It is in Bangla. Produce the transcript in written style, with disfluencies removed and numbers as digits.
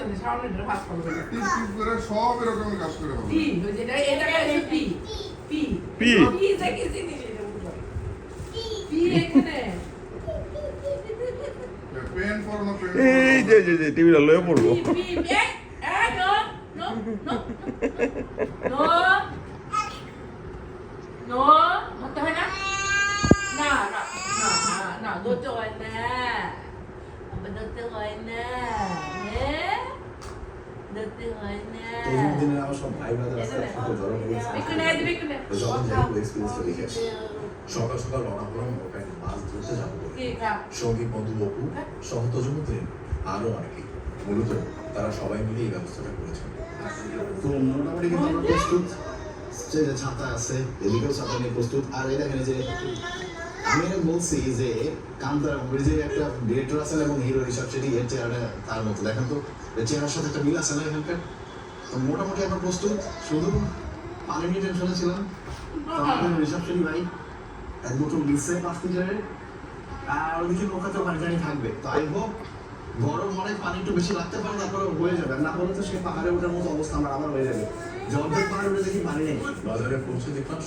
পিছনে সামনে ভাগ করবে না টিপ টিপ করে সব এরকম কাজ করে হবে পি যেটা এটা আছে পি পি পি। পি থেকে জিনিস এটা উঠবে পি এখানে পেন ফর না পেন এই যে টিভিটা লয়ে পড়বো পি পি এ no no no no no মত হয় না না না না না ধরতে হয় না আমরা ধরতে হয় না ধরতে হয় না প্রথম দিনে আমার সব ভাই ব্রাদার আসলে একসাথে জড়ো হয়েছে বিকুনে বিকুনে যখন যাই এক্সপিরিয়েন্সটা দেখে আসি সকাল সকাল রওনা হলাম ওখানে মাছ ধরতে যাবো বলে। কি কাপ সঙ্গী বন্ধু অপু সহতজমতে আরো অনেকে মূলত তারা সবাই মিলে এই ব্যবস্থাটা করেছেন তো মোটামুটি কিন্তু আমরা প্রস্তুত স্টেজে ছাতা আছে এদিকেও ছাতা নিয়ে প্রস্তুত আর এই দেখেন এই যে আমি এটা বলছি যে কান্তারা মুভির যে একটা ডিরেক্টর আছেন এবং হিরো ঋষভ শেট্টি এর চেহারাটা তার মতো দেখেন তো এর চেহারার সাথে একটা মিল আছে না এখানকার তো মোটামুটি আমরা প্রস্তুত শুধু পানি নিয়ে টেনশনে ছিলাম তো আমাদের ঋষভ শেট্টি ভাই এক বোতল দিচ্ছে 5 লিটারের আর ওদিকে নৌকাতে পানি টানি থাকবে তো আই হোপ গরম অনেক পানি একটু বেশি লাগতে পারে তারপরে হয়ে যাবে না হলে তো সে পাহাড়ে ওঠার মতো অবস্থা আমার আবার হয়ে যাবে জর্জের পাহাড়ে উঠে দেখি পানি নেই বাজারে পৌঁছে দেখলাম